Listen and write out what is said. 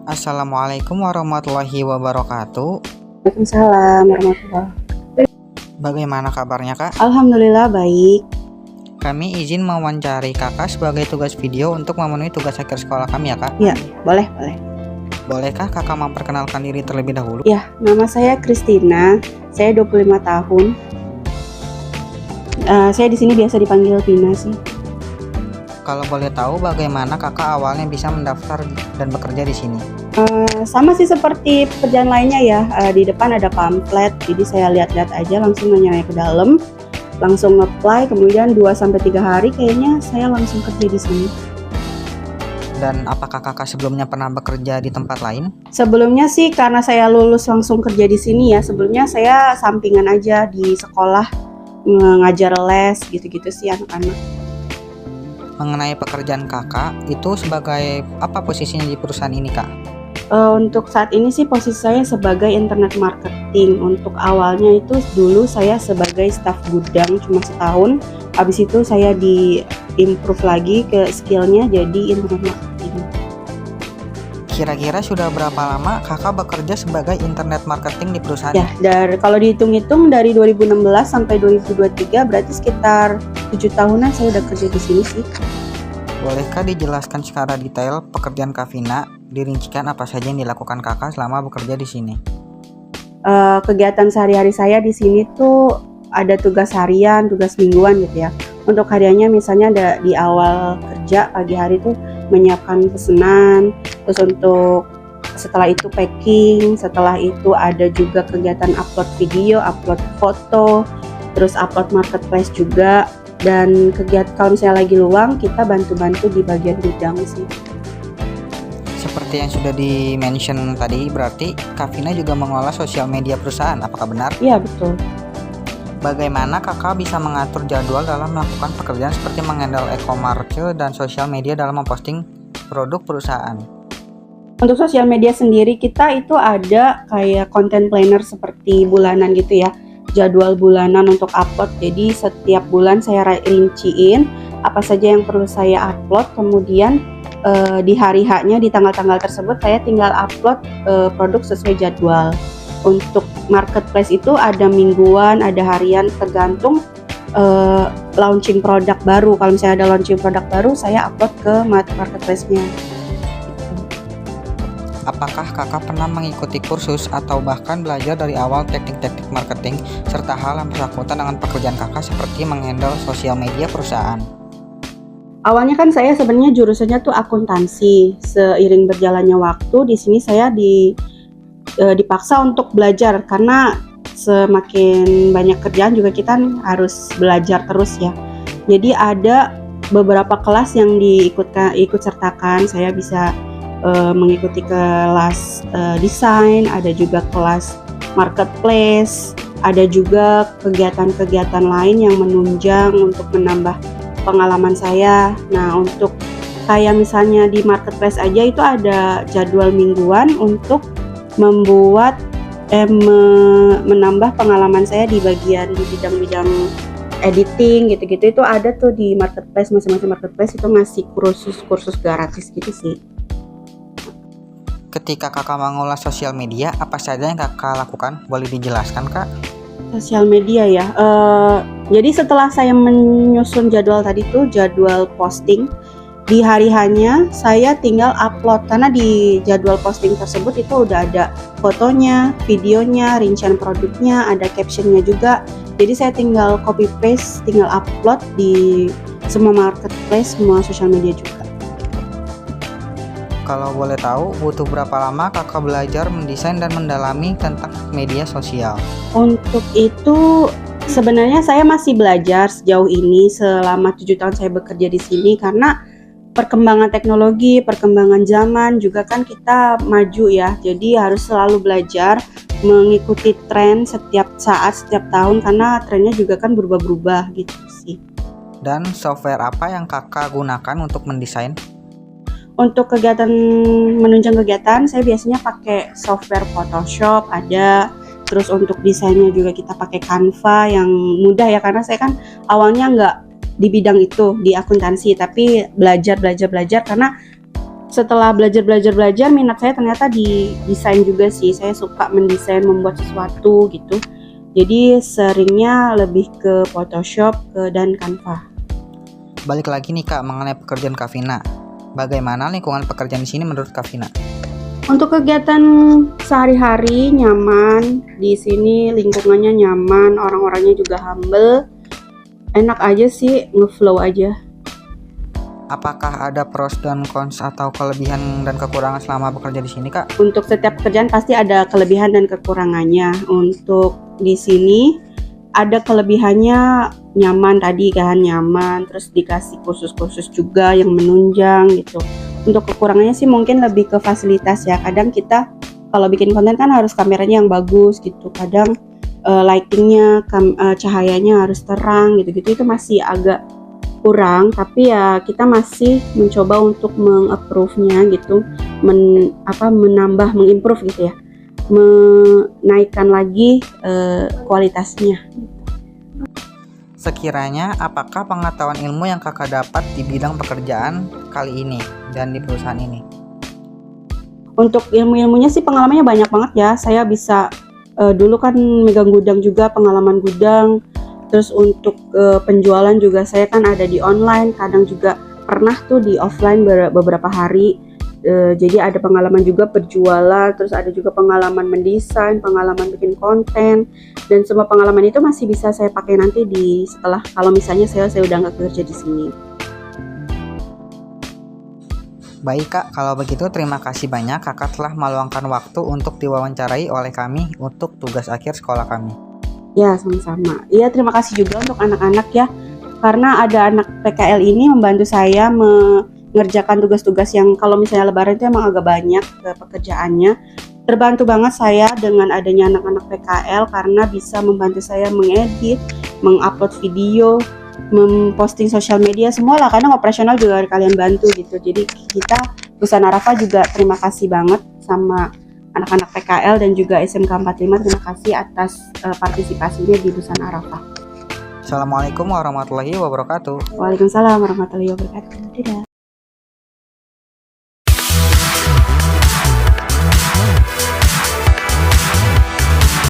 Assalamualaikum warahmatullahi wabarakatuh. Waalaikumsalam warahmatullahi. Bagaimana kabarnya kak? Alhamdulillah baik. Kami izin mewawancari kakak sebagai tugas video untuk memenuhi tugas akhir sekolah kami ya kak? Ya, boleh. Bolehkah kakak memperkenalkan diri terlebih dahulu? Ya, nama saya Kristina. Saya 25 tahun. Saya di sini biasa dipanggil Pina sih. Kalau boleh tahu bagaimana kakak awalnya bisa mendaftar dan bekerja di sini? Sama sih seperti pekerjaan lainnya ya. Di depan ada pamflet, jadi saya lihat-lihat aja, langsung nanya ke dalam, langsung apply. Kemudian 2-3 hari kayaknya saya langsung kerja di sini. Dan apakah kakak sebelumnya pernah bekerja di tempat lain? Sebelumnya sih karena saya lulus langsung kerja di sini ya. Sebelumnya saya sampingan aja di sekolah, ngajar les gitu-gitu sih anak-anak. Mengenai pekerjaan kakak, itu sebagai apa posisinya di perusahaan ini kak? Untuk saat ini sih posisi saya sebagai internet marketing. Untuk awalnya itu dulu saya sebagai staf gudang cuma setahun. Habis itu saya di-improve lagi ke skillnya jadi internet marketing. Kira-kira sudah berapa lama kakak bekerja sebagai internet marketing di perusahaan? Ya, kalau dihitung-hitung dari 2016 sampai 2023 berarti sekitar 7 tahunan saya udah kerja di sini sih. Bolehkah dijelaskan secara detail pekerjaan Kak Vina? Dirincikan apa saja yang dilakukan kakak selama bekerja di sini? Kegiatan sehari-hari saya di sini tuh ada tugas harian, tugas mingguan gitu ya. Untuk hariannya misalnya ada di awal kerja pagi hari tuh menyiapkan pesanan, terus untuk setelah itu packing, setelah itu ada juga kegiatan upload video, upload foto, terus upload marketplace juga. Dan kegiatan kalau misalnya lagi luang kita bantu-bantu di bagian gudang sih. Seperti yang sudah di-mention tadi, berarti Kak Vina juga mengolah sosial media perusahaan, apakah benar? Iya betul. Bagaimana kakak bisa mengatur jadwal dalam melakukan pekerjaan seperti menghandle e-commerce dan sosial media dalam memposting produk perusahaan? Untuk sosial media sendiri kita itu ada kayak content planner seperti bulanan gitu ya. Jadwal bulanan untuk upload, jadi setiap bulan saya rinciin apa saja yang perlu saya upload, kemudian di hari H-nya di tanggal-tanggal tersebut saya tinggal upload produk sesuai jadwal. Untuk marketplace itu ada mingguan, ada harian, tergantung launching produk baru. Kalau misalnya ada launching produk baru saya upload ke marketplace-nya. Apakah kakak pernah mengikuti kursus atau bahkan belajar dari awal teknik-teknik marketing serta hal yang bersangkutan dengan pekerjaan kakak seperti menghandle sosial media perusahaan? Awalnya kan saya sebenarnya jurusannya tuh akuntansi. Seiring berjalannya waktu di sini saya dipaksa untuk belajar karena semakin banyak kerjaan juga kita harus belajar terus ya. Jadi ada beberapa kelas yang ikut sertakan. Saya bisa mengikuti kelas desain, ada juga kelas marketplace, ada juga kegiatan-kegiatan lain yang menunjang untuk menambah pengalaman saya. Nah, untuk kayak misalnya di marketplace aja itu ada jadwal mingguan untuk membuat menambah pengalaman saya di bidang-bidang editing gitu-gitu. Itu ada tuh di marketplace, masing-masing marketplace itu ngasih kursus gratis gitu sih. Ketika kakak mengolah sosial media, apa saja yang kakak lakukan? Boleh dijelaskan kak? Sosial media ya, jadi setelah saya menyusun jadwal tadi tuh, jadwal posting, di hari hanya saya tinggal upload, karena di jadwal posting tersebut itu udah ada fotonya, videonya, rincian produknya, ada captionnya juga. Jadi saya tinggal copy paste, tinggal upload di semua marketplace, semua sosial media juga. Kalau boleh tahu, butuh berapa lama kakak belajar mendesain dan mendalami tentang media sosial? Untuk itu sebenarnya saya masih belajar sejauh ini selama 7 tahun saya bekerja di sini, karena perkembangan teknologi, perkembangan zaman juga kan kita maju ya. Jadi harus selalu belajar mengikuti tren setiap saat, setiap tahun, karena trennya juga kan berubah-ubah gitu sih. Dan software apa yang kakak gunakan untuk mendesain? Untuk kegiatan menunjang kegiatan saya biasanya pakai software Photoshop ada, terus untuk desainnya juga kita pakai Canva yang mudah ya, karena saya kan awalnya nggak di bidang itu, di akuntansi, tapi belajar karena setelah belajar minat saya ternyata di desain juga sih. Saya suka mendesain, membuat sesuatu gitu. Jadi seringnya lebih ke Photoshop dan Canva. Balik lagi nih Kak mengenai pekerjaan Kak Vina. Bagaimana lingkungan pekerjaan di sini menurut Kak Vina? Untuk kegiatan sehari-hari nyaman, di sini lingkungannya nyaman, orang-orangnya juga humble, enak aja sih, ngeflow aja. Apakah ada pros dan cons atau kelebihan dan kekurangan selama bekerja di sini Kak? Untuk setiap pekerjaan pasti ada kelebihan dan kekurangannya. Untuk di sini ada kelebihannya nyaman tadi kan, nyaman, terus dikasih kursus-kursus juga yang menunjang gitu. Untuk kekurangannya sih mungkin lebih ke fasilitas ya. Kadang kita kalau bikin konten kan harus kameranya yang bagus gitu. Kadang lightingnya, cahayanya harus terang gitu-gitu, itu masih agak kurang. Tapi ya kita masih mencoba untuk mengapprove-nya gitu, menambah, mengimprove gitu ya, menaikkan lagi kualitasnya. Sekiranya apakah pengetahuan ilmu yang kakak dapat di bidang pekerjaan kali ini dan di perusahaan ini? Untuk ilmu-ilmunya sih pengalamannya banyak banget ya. Saya bisa dulu kan megang gudang juga, pengalaman gudang. Terus untuk penjualan juga saya kan ada di online, kadang juga pernah tuh di offline beberapa hari. Jadi ada pengalaman juga berjualan, terus ada juga pengalaman mendesain, pengalaman bikin konten, dan semua pengalaman itu masih bisa saya pakai nanti setelah kalau misalnya saya udah nggak kerja di sini. Baik Kak, kalau begitu terima kasih banyak kakak telah meluangkan waktu untuk diwawancarai oleh kami untuk tugas akhir sekolah kami. Ya, sama-sama. Iya, terima kasih juga untuk anak-anak ya, karena ada anak PKL ini membantu saya mengerjakan tugas-tugas yang kalau misalnya lebaran itu emang agak banyak pekerjaannya. Terbantu banget saya dengan adanya anak-anak PKL karena bisa membantu saya mengedit, mengupload video, memposting sosial media, semua lah, karena operasional juga kalian bantu gitu. Jadi kita Busan Arafah juga terima kasih banget sama anak-anak PKL dan juga SMK 45, terima kasih atas partisipasinya di Busan Arafah. Assalamualaikum warahmatullahi wabarakatuh. Waalaikumsalam warahmatullahi wabarakatuh. Dadah.